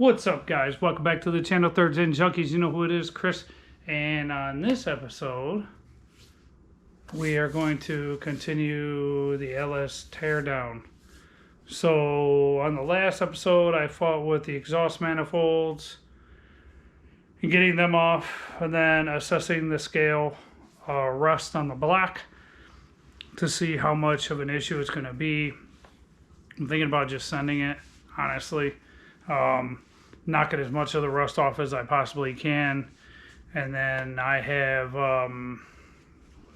What's up, guys? Welcome back to the channel, Thirds and Junkies. You know who it is, Chris. And on this episode, we are going to continue the LS teardown. So on the last episode, I fought with the exhaust manifolds and getting them off, and then assessing the scale rust on the block to see how much of an issue it's going to be. I'm thinking about just sending it, honestly. Knocking as much of the rust off as I possibly can. And then I have, what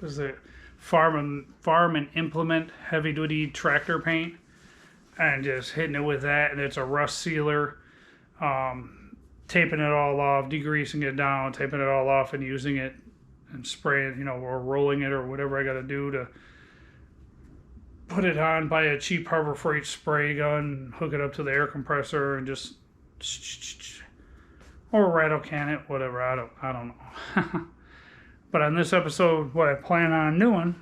is it? Farm and Implement heavy duty tractor paint. And just hitting it with that. And it's a rust sealer. Taping it all off, degreasing it down, taping it all off and using it and spraying, you know, or rolling it or whatever I got to do to put it on. Buy a cheap Harbor Freight spray gun, hook it up to the air compressor and just, or rattle can it, whatever, I don't know. But on this episode, what I plan on doing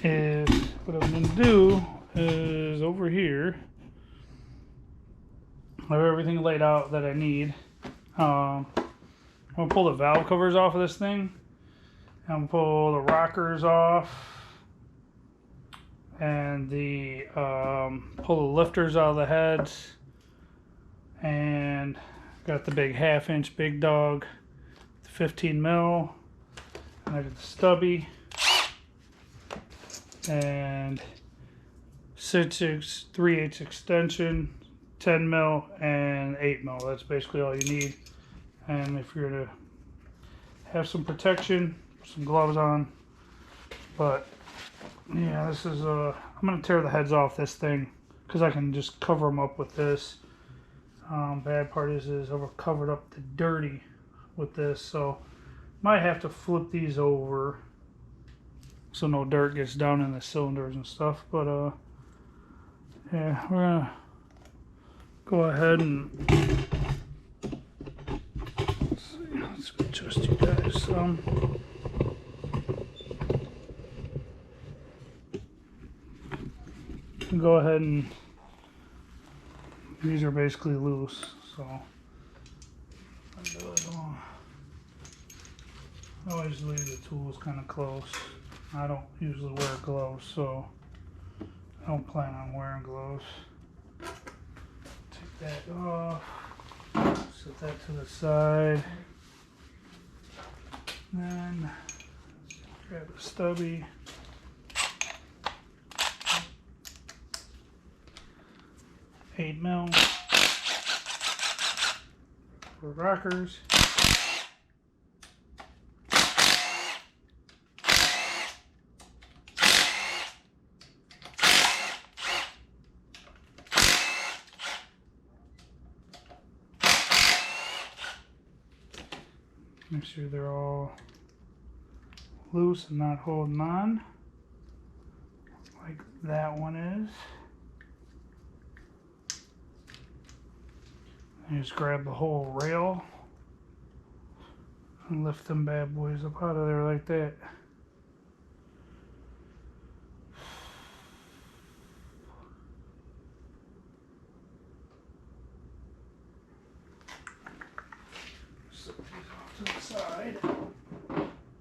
is, what I'm going to do is over here, I have everything laid out that I need. I'm going to pull the valve covers off of this thing. I'm going to pull the rockers off. And pull the lifters out of the heads. And got the big 1/2 inch big dog, 15 mil, and I got the stubby, and 3/8 extension, 10 mil, and 8 mil. That's basically all you need. And if you're to have some protection, put some gloves on. But yeah, this is I'm gonna tear the heads off this thing because I can just cover them up with this. Bad part is I've covered up the dirty with this, so might have to flip these over so no dirt gets down in the cylinders and stuff. But yeah, we're gonna go ahead and let's adjust you guys some. Go ahead and these are basically loose, so I always leave the tools kind of close. I don't usually wear gloves, so I don't plan on wearing gloves. Take that off, set that to the side, then grab the stubby. 8 mil for rockers. Make sure they're all loose and not holding on like that one is. And just grab the whole rail and lift them bad boys up out of there like that. Set these off to the side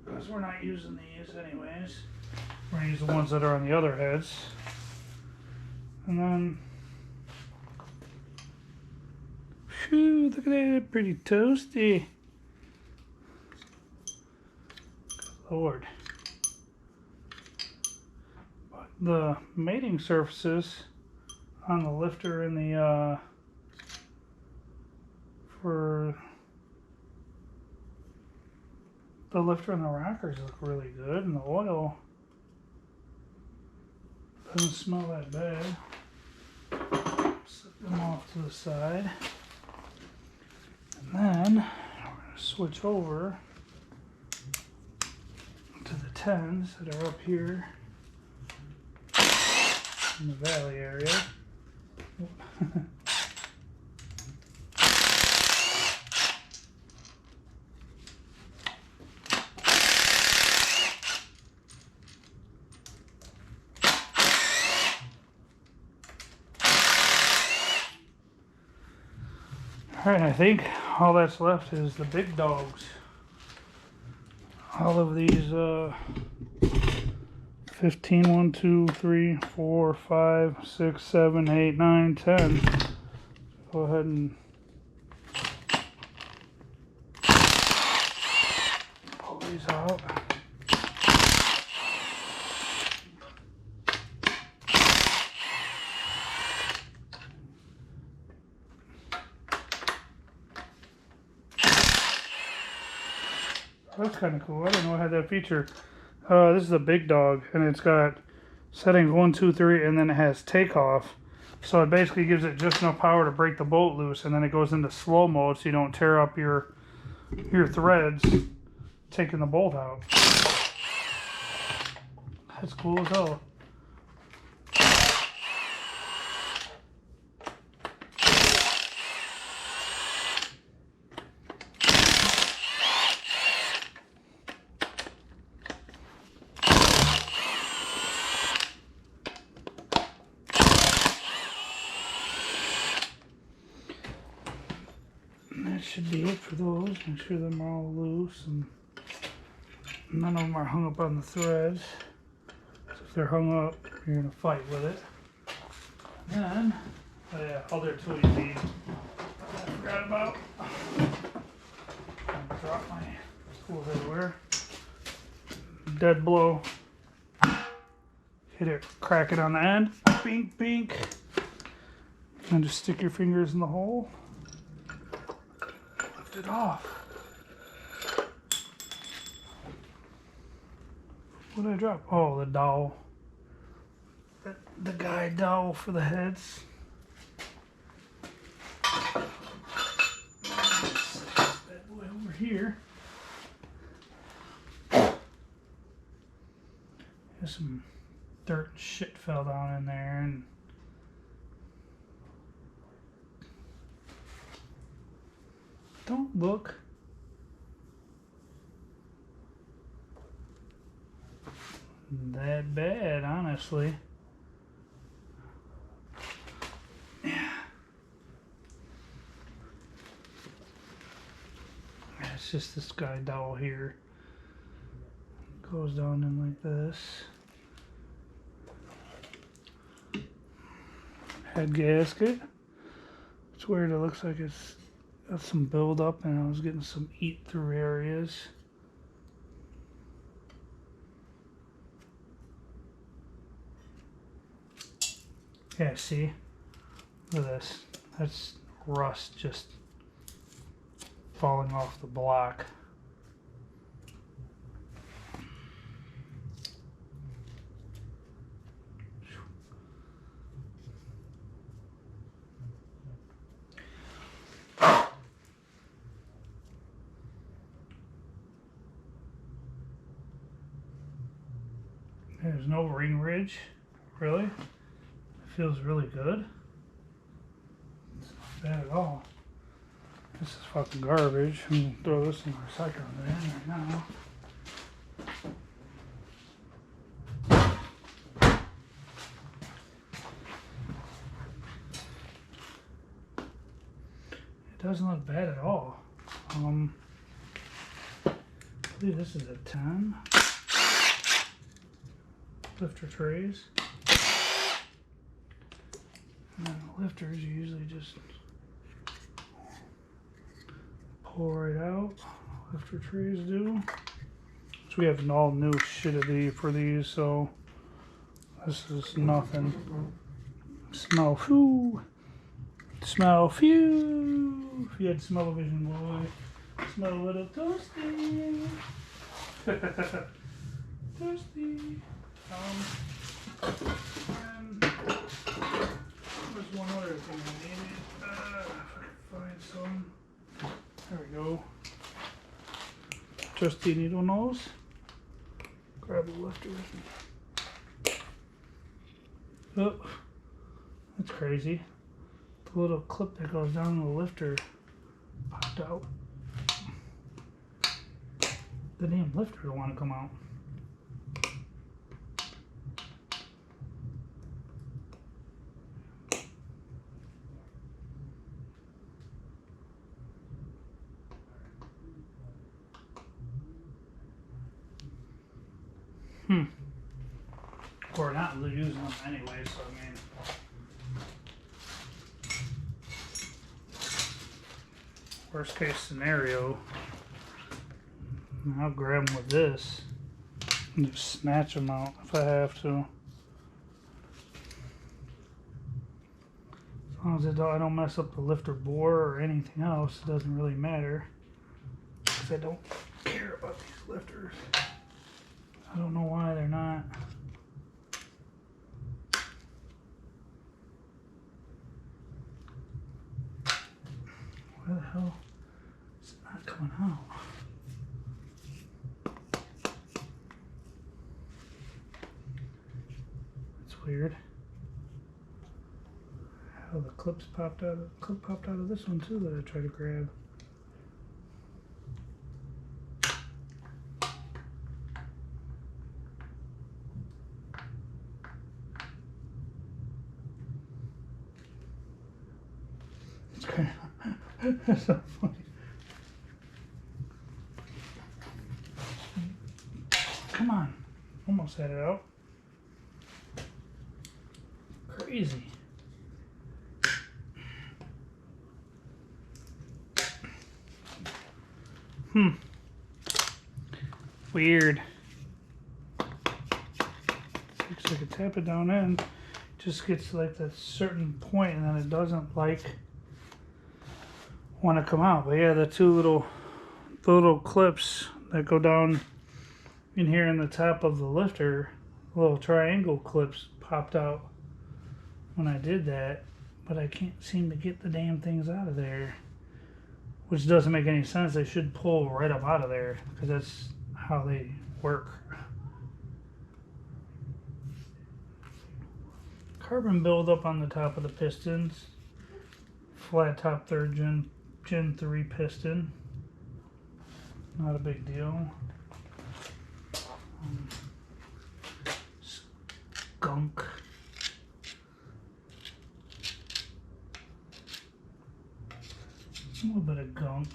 because we're not using these anyways. We're going to use the ones that are on the other heads. And then whew, look at that, pretty toasty. Good Lord. But the mating surfaces on the lifter and the for the lifter and the rockers look really good, and the oil doesn't smell that bad. Set them off to the side. And then we're going to switch over 10s that are up here in the valley area. Alright, I think all that's left is the big dogs. All of these 15, 1, 2, 3, 4, 5, 6, 7, 8, 9, 10. Go ahead and pull these out. That's kind of cool. I didn't know I had that feature. This is a big dog, and it's got settings 1, 2, 3, and then it has takeoff. So it basically gives it just enough power to break the bolt loose, and then it goes into slow mode so you don't tear up your threads taking the bolt out. That's cool as hell. That should be it for those. Make sure them are all loose and none of them are hung up on the threads. So if they're hung up, you're gonna fight with it. And then, oh yeah, other tool you need. I forgot about. I dropped my tools everywhere. Dead blow. Hit it, crack it on the end. Bink, bink. And just stick your fingers in the hole. It off. What did I drop? Oh, the dowel. The guide dowel for the heads. That boy over here. There's some dirt and shit fell down in there, and don't look that bad, honestly. Yeah. It's just this guy dowel here. Goes down in like this. Head gasket. It's weird, it looks like it's got some build up and I was getting some eat through areas. Yeah, see? Look at this. That's rust just falling off the block. There's no ring ridge, really. It feels really good. It's not bad at all. This is fucking garbage. I'm gonna throw this in the recycling bin right now. It doesn't look bad at all. I believe this is a 10. Lifter trays. And then the lifters you usually just pull right out. Lifter trays do. So we have all new shit for these, so this is nothing. Smell phew. Smell phew. If you had smell-o-vision, boy. Smell a little toasty. Toasty. And there's one other thing I needed. If I can find some. There we go. Trusty needle nose. grab the lifter with me. Oh, that's crazy. The little clip that goes down the lifter popped out. The damn lifter don't want to come out. We're not using them anyway, so I mean, worst case scenario, I'll grab them with this and just snatch them out if I have to. As long as I don't mess up the lifter bore or anything else, it doesn't really matter. Because I don't care about these lifters. I don't know why they're not. Why the hell is it not coming out? That's weird. How the clips popped out. The clip popped out of this one too that I tried to grab. That's so funny. Come on. Almost had it out. Crazy. Weird. Looks like I tap it down in. Just gets like that certain point and then it doesn't like want to come out. But yeah, the two little clips that go down in here in the top of the lifter, little triangle clips popped out when I did that, but I can't seem to get the damn things out of there, which doesn't make any sense. They should pull right up out of there because that's how they work. Carbon buildup on the top of the pistons. Flat top third Gen 3 piston. Not a big deal. Skunk. A little bit of gunk.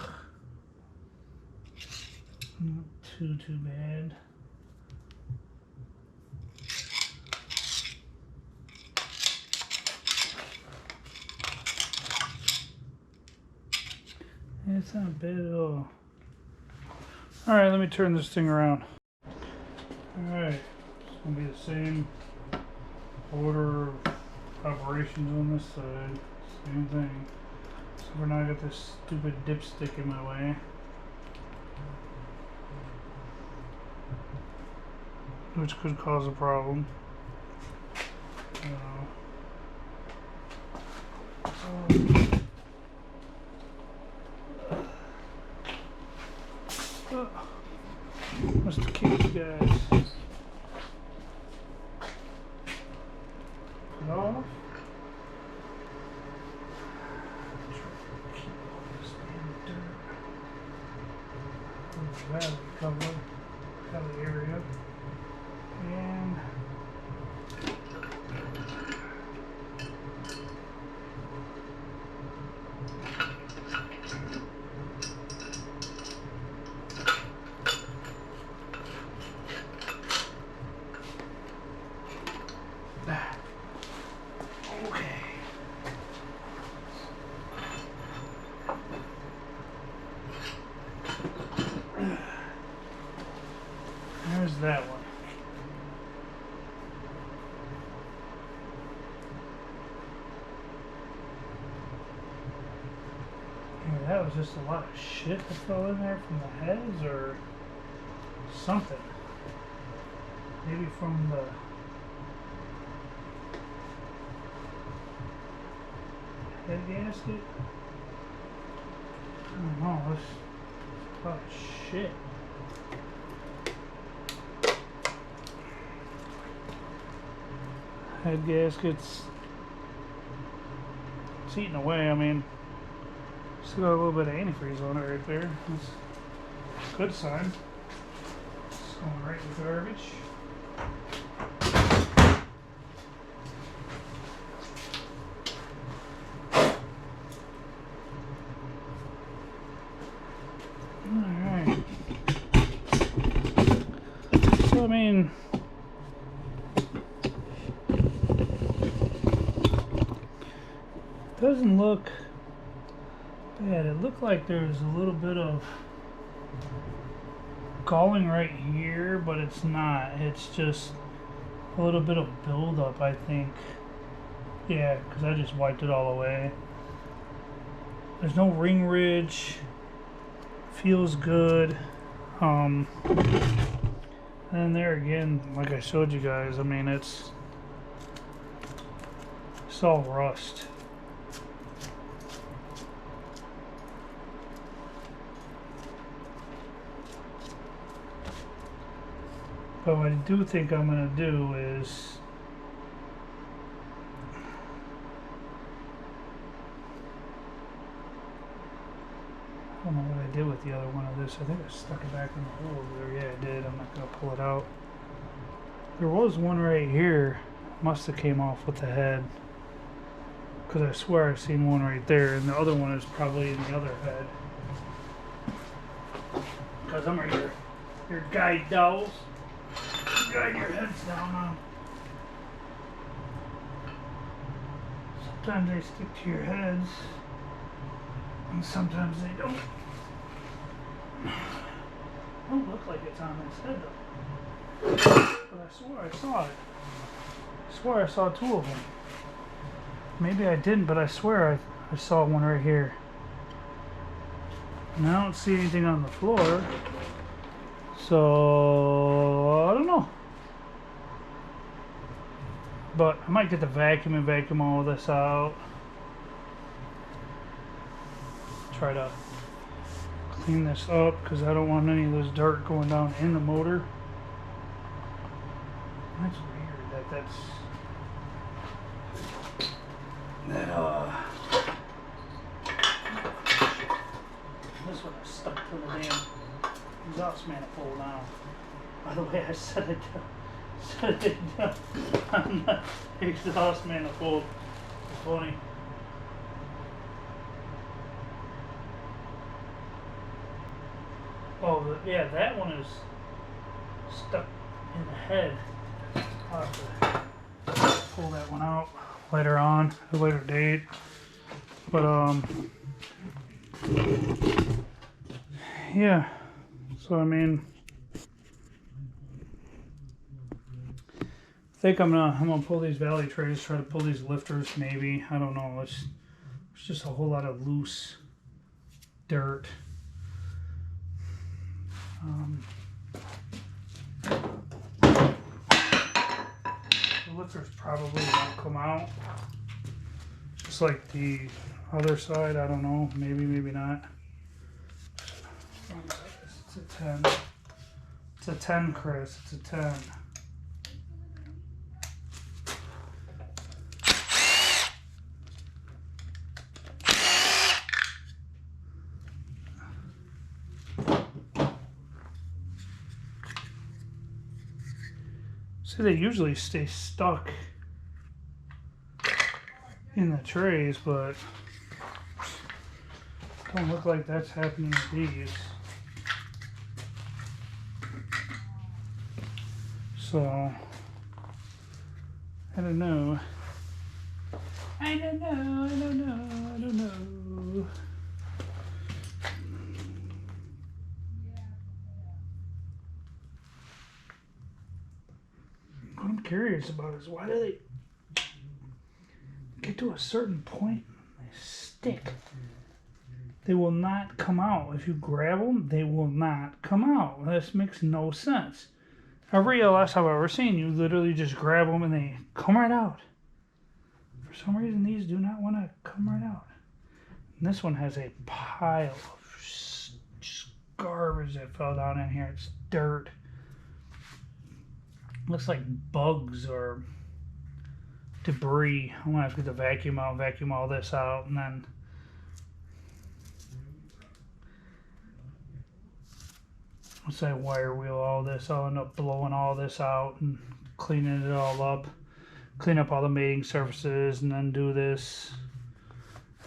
Not too bad. It's not bad at all. Alright, let me turn this thing around. Alright, it's going to be the same order of operations on this side. Same thing. So for now I got this stupid dipstick in my way. Which could cause a problem. Must have kicked you guys. Put off. Keep all this damn dirt. Valley cover. Valley area. And there's that one. Yeah, that was just a lot of shit that fell in there from the heads or something. Maybe from the head gasket? I don't know, that's a lot of shit. head gaskets. It's eating away. I mean, still got a little bit of antifreeze on it right there. That's a good sign. It's going right in the garbage. Alright. So, I mean, doesn't look bad. It looked like there's a little bit of galling right here, but it's not. It's just a little bit of buildup, I think. Yeah, because I just wiped it all away. There's no ring ridge. Feels good. And there again, like I showed you guys, I mean, it's all rust. But what I do think I'm going to do is I don't know what I did with the other one of this. I think I stuck it back in the hole over there. Yeah, I did. I'm not going to pull it out. There was one right here. Must have came off with the head. Because I swear I've seen one right there. And the other one is probably in the other head. Because I'm right here. Your guide dolls. Guide your heads down on. Sometimes they stick to your heads. And sometimes they don't. Don't look like it's on his head though. But I swore I saw it. I swear I saw two of them. Maybe I didn't, but I swear I saw one right here. And I don't see anything on the floor. So I don't know. But I might get the vacuum and vacuum all this out. Try to clean this up because I don't want any of this dirt going down in the motor. That's weird that's this one is stuck to the damn exhaust manifold now. By the way, I set it down on the exhaust manifold. It's funny. Oh, yeah, that one is stuck in the head. I'll have to pull that one out later on, at a later date. But, yeah. So, I mean, I think I'm gonna pull these valley trays, try to pull these lifters, maybe. I don't know. It's just a whole lot of loose dirt. The lifters probably won't come out. Just like the other side, I don't know. Maybe, maybe not. It's a 10. It's a 10, Chris. It's a 10. See, they usually stay stuck in the trays, but don't look like that's happening with these. So, I don't know. I don't know, I don't know, I don't know. What I'm curious about is why do they get to a certain point and they stick? They will not come out. If you grab them, they will not come out. This makes no sense. Every LS I've ever seen, you literally just grab them and they come right out. For some reason, these do not want to come right out. And this one has a pile of just garbage that fell down in here. It's dirt. Looks like bugs or debris. I'm gonna have to get the vacuum out, vacuum all this out, and then once I wire wheel all this, I'll end up blowing all this out and cleaning it all up, clean up all the mating surfaces, and then do this.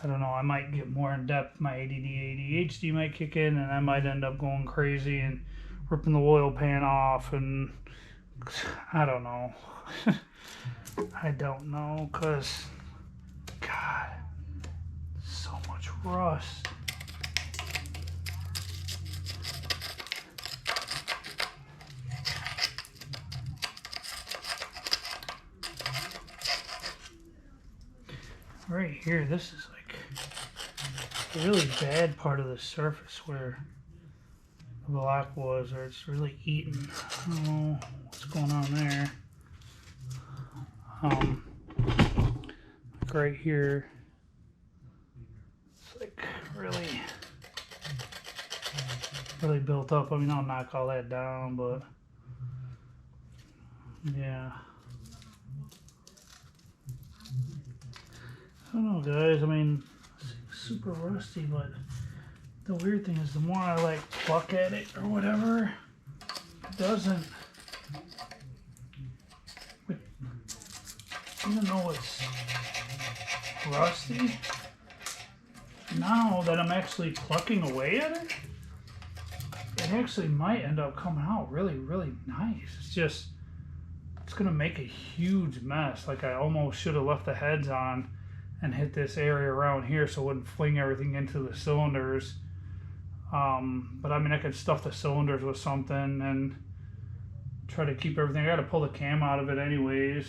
I don't know, I might get more in depth. My ADD, ADHD might kick in, and I might end up going crazy and ripping the oil pan off, and I don't know. I don't know, because, God, so much rust. Right here, this is like a really bad part of the surface where the block was, or it's really eaten. I don't know what's going on there. Like right here, it's like really built up. I mean, I'll knock all that down, but yeah. I don't know, guys. I mean, it's super rusty, but the weird thing is the more I like pluck at it or whatever, it doesn't. Even though it's rusty, now that I'm actually plucking away at it, it actually might end up coming out really, really nice. It's just, it's gonna make a huge mess. Like I almost should have left the heads on and hit this area around here so it wouldn't fling everything into the cylinders. But I mean, I could stuff the cylinders with something and try to keep everything. I gotta pull the cam out of it anyways.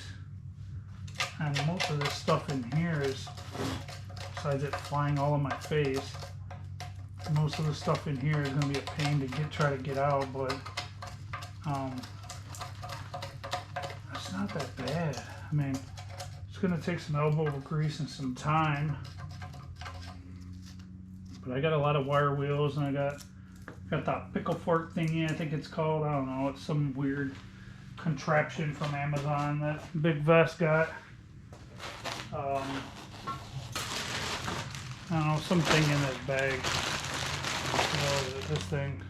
And most of this stuff in here is, besides it flying all in my face, most of the stuff in here is gonna be a pain to try to get out, but it's not that bad. I mean, it's gonna take some elbow grease and some time, but I got a lot of wire wheels, and I got that pickle fork thingy, I think it's called. I don't know, it's some weird contraption from Amazon that Big Vest got. I don't know, something in this bag. What is it, this thing?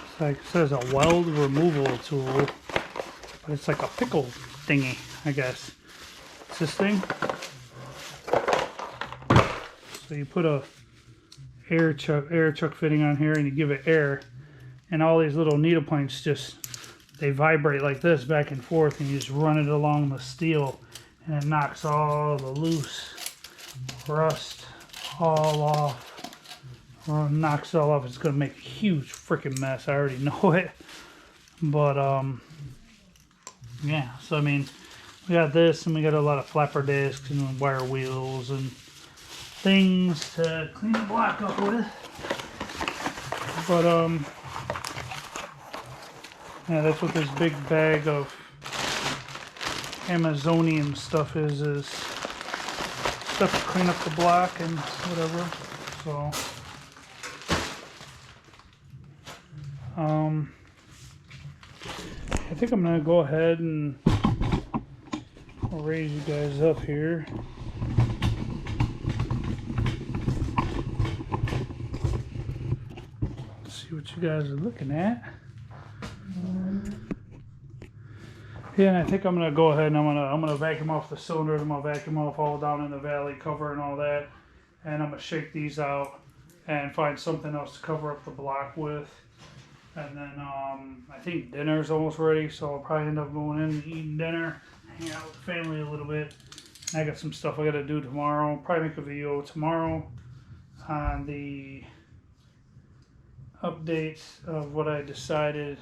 It's like, it says a weld removal tool, but it's like a pickle thingy, I guess. It's this thing. So you put a air chuck fitting on here, and you give it air, and all these little needle points they vibrate like this back and forth, and you just run it along the steel, and it knocks all the loose rust all off, or knocks it all off. It's gonna make a huge freaking mess. I already know it, but yeah. So I mean, we got this, and we got a lot of flapper discs and wire wheels and things to clean the block up with. But yeah, that's what this big bag of Amazonian stuff is stuff to clean up the block and whatever. So I think I'm gonna go ahead and I'll raise you guys up here. See what you guys are looking at. Yeah, and I think I'm gonna go ahead and I'm gonna vacuum off the cylinders. I'm gonna vacuum off all down in the valley cover and all that, and I'm gonna shake these out and find something else to cover up the block with. And then I think dinner's almost ready, so I'll probably end up going in and eating dinner, hang out with the family a little bit. And I got some stuff I gotta do tomorrow. I'll probably make a video tomorrow on the updates of what I decided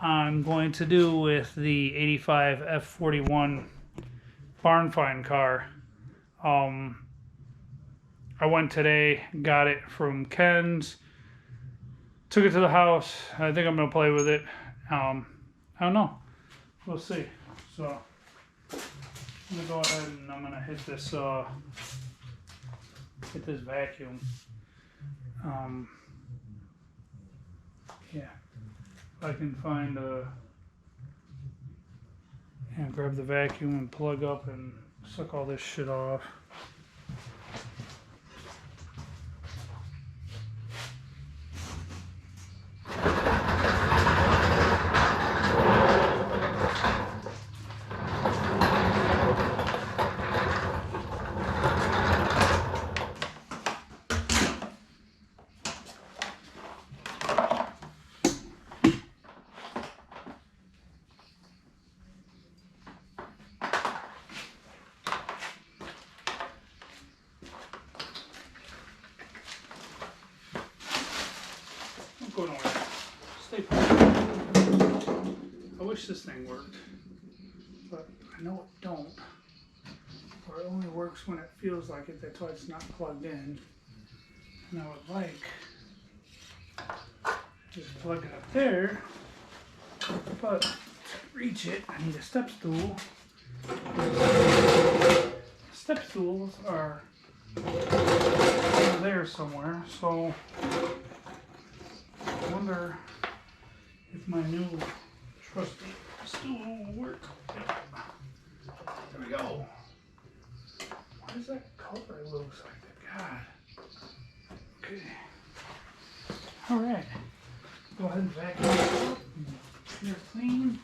I'm going to do with the 85 F41 barn find car. I went today, got it from Ken's, took it to the house. I think I'm gonna play with it. I don't know, we'll see. So I'm gonna go ahead and I'm gonna hit this vacuum. Yeah, if I can find a and grab the vacuum and plug up and suck all this shit off. Don't go nowhere. Stay put. I wish this thing worked, but I know it don't. Or it only works when it feels like it. That's why it's not plugged in. And I would like just plug it up there, but to reach it, I need a step stool. Step stools are over there somewhere, so I wonder if my new trusty stool will work. There we go. Why does that color looks like that? God. Okay. Alright. Go ahead and vacuum it up. Clear clean.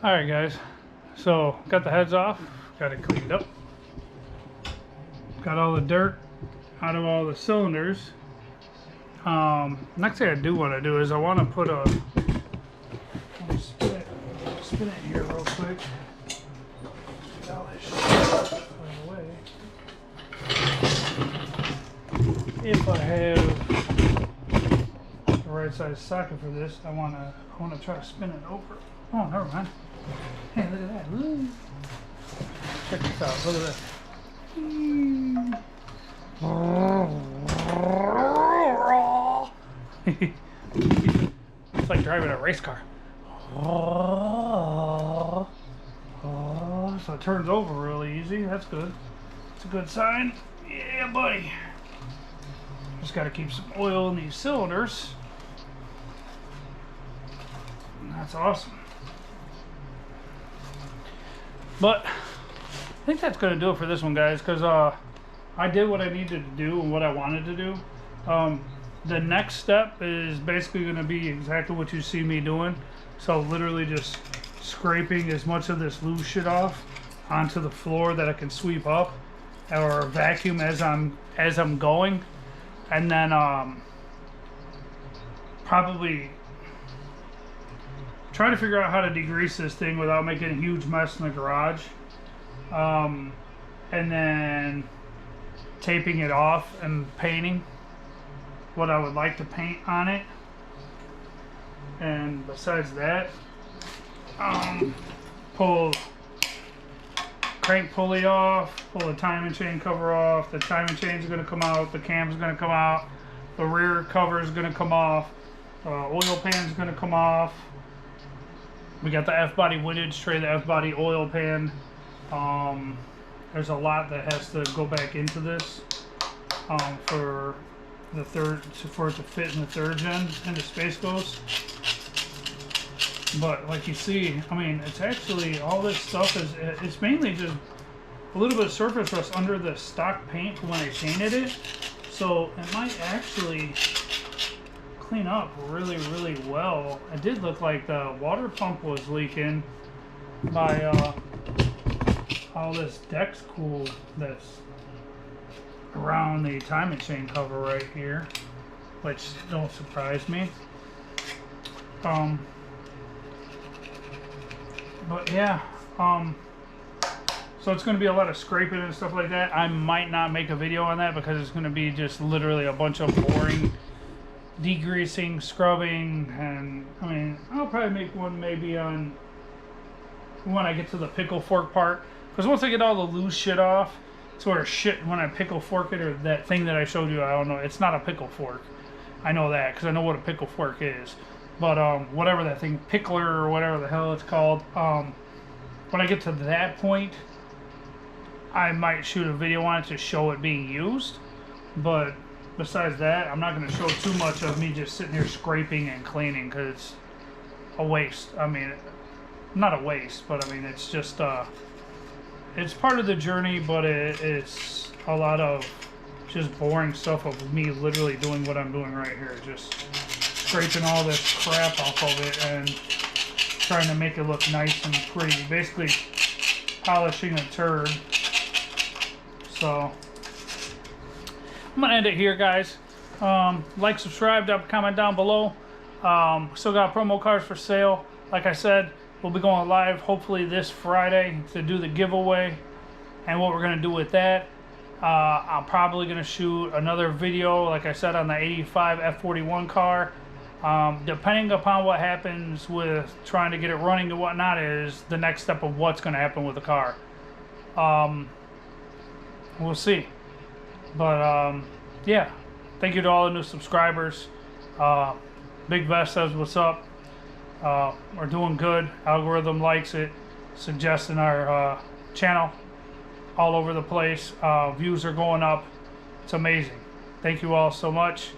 Alright guys, so got the heads off, got it cleaned up, got all the dirt out of all the cylinders. Next thing I do want to do is I want to put a, spin it here real quick, get all this shit out of the way. If I have the right size socket for this, I want to try to spin it over. Oh, never mind. Hey, look at that. Woo. Check this out. Look at that. It's like driving a race car. So it turns over really easy. That's good. It's a good sign. Yeah, buddy. Just got to keep some oil in these cylinders. And that's awesome. But I think that's going to do it for this one, guys, because I did what I needed to do and what I wanted to do. The next step is basically going to be exactly what you see me doing. So literally just scraping as much of this loose shit off onto the floor that I can sweep up or vacuum as I'm going, and then probably try to figure out how to degrease this thing without making a huge mess in the garage, and then taping it off and painting what I would like to paint on it. And besides that, pull crank pulley off, pull the timing chain cover off. The timing chain is going to come out, the cam's going to come out, the rear cover is going to come off, oil pan is going to come off. We got the F-body windage tray, the F-body oil pan. There's a lot that has to go back into this for it to fit in the third gen into Space Ghost. But like you see, I mean, it's actually, all this stuff it's mainly just a little bit of surface rust under the stock paint when I painted it. So it might actually clean up really, really well. It did look like the water pump was leaking by all this Dex Cool that's around the timing chain cover right here, which don't surprise me. But yeah, so it's going to be a lot of scraping and stuff like that. I might not make a video on that because it's going to be just literally a bunch of boring degreasing, scrubbing, and I mean, I'll probably make one maybe on when I get to the pickle fork part, Because once I get all the loose shit off, sort of shit when I pickle fork it, or that thing that I showed you, I don't know, it's not a pickle fork. I know that because I know what a pickle fork is. But whatever that thing, pickler or whatever the hell it's called, when I get to that point, I might shoot a video on it to show it being used. But besides that, I'm not going to show too much of me just sitting here scraping and cleaning, because it's a waste. I mean, not a waste, but I mean, it's just, it's part of the journey, but it's a lot of just boring stuff of me literally doing what I'm doing right here. Just scraping all this crap off of it and trying to make it look nice and pretty. Basically polishing a turd. So I'm gonna end it here, guys. Like, subscribe, drop a comment down below. Still got promo cards for sale. Like I said, we'll be going live hopefully this Friday to do the giveaway. And what we're gonna do with that, I'm probably gonna shoot another video, like I said, on the 85 F41 car. Depending upon what happens with trying to get it running and whatnot, is the next step of what's gonna happen with the car. We'll see. But yeah, thank you to all the new subscribers. Big Vest says what's up. We're doing good. Algorithm likes it, suggesting our channel all over the place. Views are going up. It's amazing. Thank you all so much,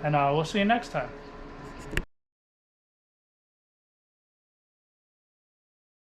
and we'll see you next time.